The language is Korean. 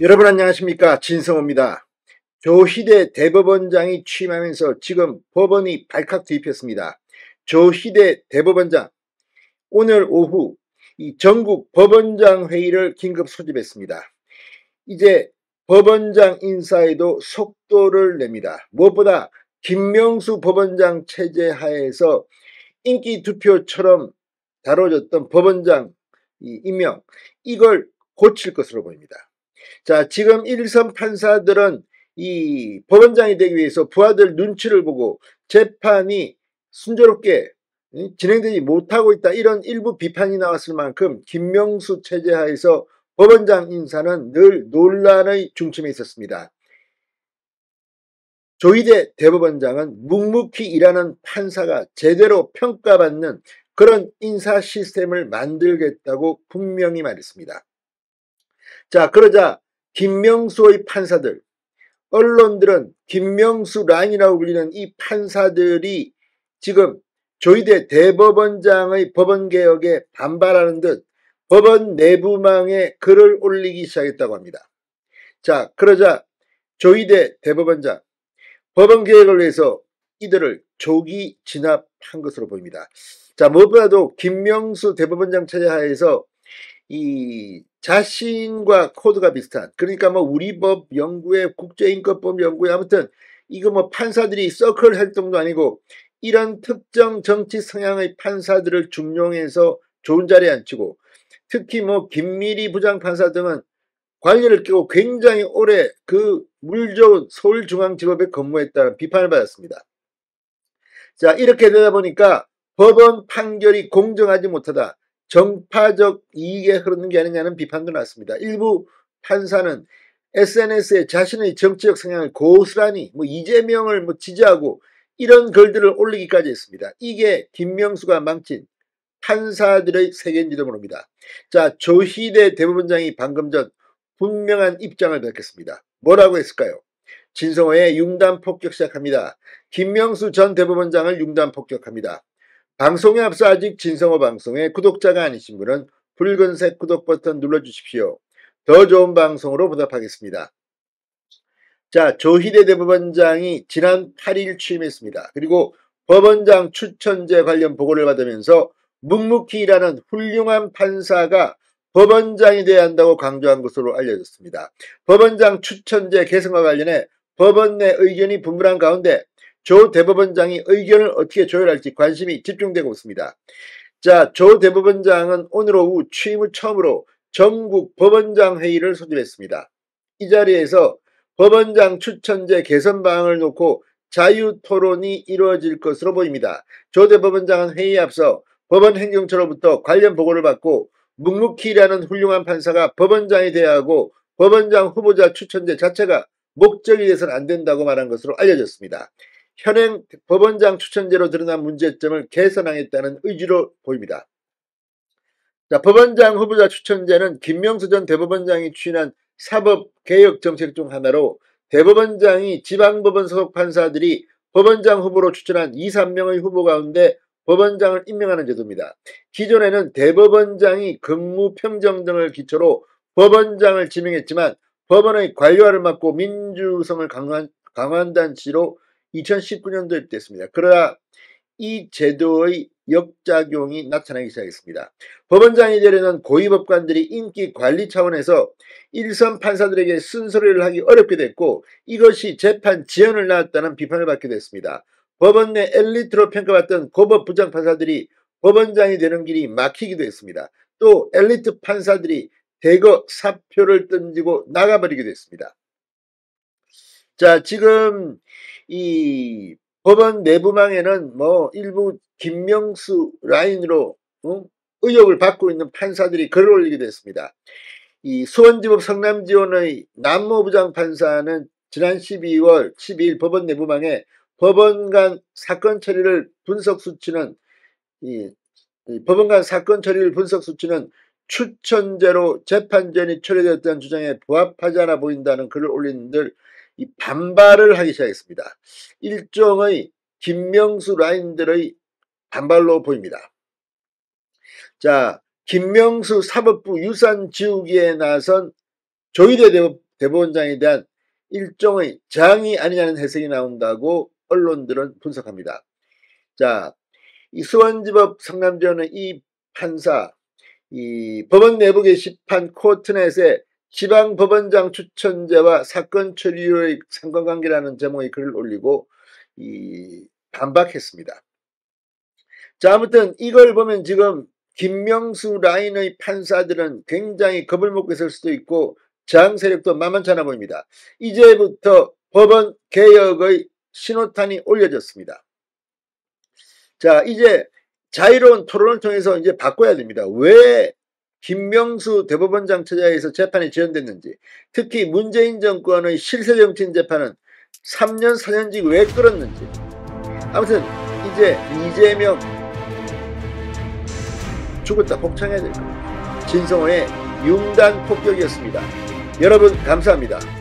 여러분 안녕하십니까, 진성호입니다. 조희대 대법원장이 취임하면서 지금 법원이 발칵 뒤집혔습니다. 조희대 대법원장 오늘 오후 이 전국 법원장 회의를 긴급 소집했습니다. 이제 법원장 인사에도 속도를 냅니다. 무엇보다 김명수 법원장 체제 하에서 인기 투표처럼 다뤄졌던 법원장 임명, 이걸 고칠 것으로 보입니다. 자, 지금 1선 판사들은 이 법원장이 되기 위해서 부하들 눈치를 보고 재판이 순조롭게 진행되지 못하고 있다, 이런 일부 비판이 나왔을 만큼 김명수 체제 하에서 법원장 인사는 늘 논란의 중심에 있었습니다. 조희대 대법원장은 묵묵히 일하는 판사가 제대로 평가받는 그런 인사 시스템을 만들겠다고 분명히 말했습니다. 자, 그러자 김명수의 판사들, 언론들은 김명수 라인이라고 불리는 이 판사들이 지금 조희대 대법원장의 법원개혁에 반발하는 듯 법원 내부망에 글을 올리기 시작했다고 합니다. 자, 그러자 조희대 대법원장 법원개혁을 위해서 이들을 조기 진압한 것으로 보입니다. 자, 무엇보다도 김명수 대법원장 체제 하에서 이 자신과 코드가 비슷한, 그러니까 뭐 우리 법 연구회, 국제인권법 연구회, 아무튼 이거 뭐 판사들이 서클 활동도 아니고 이런 특정 정치 성향의 판사들을 중용해서 좋은 자리에 앉히고, 특히 뭐 김미리 부장판사 등은 관리를 끼고 굉장히 오래 그 물 좋은 서울중앙지법에 근무했다는 비판을 받았습니다. 자, 이렇게 되다 보니까 법원 판결이 공정하지 못하다, 정파적 이익에 흐르는 게 아니냐는 비판도 났습니다. 일부 판사는 SNS에 자신의 정치적 성향을 고스란히 이재명을 지지하고 이런 글들을 올리기까지 했습니다. 이게 김명수가 망친 판사들의 세계인지도 모릅니다. 자, 조희대 대법원장이 방금 전 분명한 입장을 밝혔습니다. 뭐라고 했을까요? 진성호의 융단 폭격 시작합니다. 김명수 전 대법원장을 융단 폭격합니다. 방송에 앞서 아직 진성호 방송의 구독자가 아니신 분은 붉은색 구독 버튼 눌러주십시오. 더 좋은 방송으로 보답하겠습니다. 자, 조희대 대법원장이 지난 8일 취임했습니다. 그리고 법원장 추천제 관련 보고를 받으면서 묵묵히 일하는 훌륭한 판사가 법원장이 돼야 한다고 강조한 것으로 알려졌습니다. 법원장 추천제 개선과 관련해 법원 내 의견이 분분한 가운데 조 대법원장이 의견을 어떻게 조율할지 관심이 집중되고 있습니다. 자, 조 대법원장은 오늘 오후 취임 후 처음으로 전국 법원장 회의를 소집했습니다. 이 자리에서 법원장 추천제 개선 방안을 놓고 자유토론이 이루어질 것으로 보입니다. 조 대법원장은 회의에 앞서 법원 행정처로부터 관련 보고를 받고 묵묵히 일하는 훌륭한 판사가 법원장이 돼야 하고 법원장 후보자 추천제 자체가 목적이 돼서는 안 된다고 말한 것으로 알려졌습니다. 현행 법원장 추천제로 드러난 문제점을 개선하겠다는 의지로 보입니다. 자, 법원장 후보자 추천제는 김명수 전 대법원장이 추진한 사법개혁 정책 중 하나로, 대법원장이 지방법원 소속 판사들이 법원장 후보로 추천한 2, 3명의 후보 가운데 법원장을 임명하는 제도입니다. 기존에는 대법원장이 근무 평정 등을 기초로 법원장을 지명했지만 법원의 관료화를 막고 민주성을 강화한다는 취지로 2019년도에 도입됐습니다. 그러나 이 제도의 역작용이 나타나기 시작했습니다. 법원장이 되려는 고위법관들이 인기 관리 차원에서 일선 판사들에게 쓴소리를 하기 어렵게 됐고, 이것이 재판 지연을 낳았다는 비판을 받게 됐습니다. 법원 내 엘리트로 평가받던 고법 부장판사들이 법원장이 되는 길이 막히기도 했습니다. 또 엘리트 판사들이 대거 사표를 던지고 나가버리기도 했습니다. 자, 지금 이 법원 내부망에는 일부 김명수 라인으로 의혹을 받고 있는 판사들이 글을 올리기도 했습니다. 이 수원지법 성남지원의 남모 부장판사는 지난 12월 12일 법원 내부망에 법원 간 사건 처리를 분석 수치는 추천제로 재판 전이 처리되었다는 주장에 부합하지 않아 보인다는 글을 올리는들 반발을 하기 시작했습니다. 일종의 김명수 라인들의 반발로 보입니다. 자, 김명수 사법부 유산 지우기에 나선 조희대 대법원장에 대한 일종의 장이 아니냐는 해석이 나온다고 언론들은 분석합니다. 자, 이 수원지법 성남지원은 이 판사, 이 법원 내부 게시판 코트넷에 지방법원장 추천제와 사건 처리의 상관관계라는 제목의 글을 올리고 반박했습니다. 자, 아무튼 이걸 보면 지금 김명수 라인의 판사들은 굉장히 겁을 먹고 있을 수도 있고 저항 세력도 만만치 않아 보입니다. 이제부터 법원 개혁의 신호탄이 올려졌습니다. 자, 이제 자유로운 토론을 통해서 이제 바꿔야 됩니다. 왜 김명수 대법원장 처자에서 재판이 지연됐는지, 특히 문재인 정권의 실세 정치인 재판은 3년 4년직 왜 끌었는지. 아무튼 이제 이재명 죽었다 복창해야 될 겁니다. 진성호의 융단 폭격이었습니다. 여러분 감사합니다.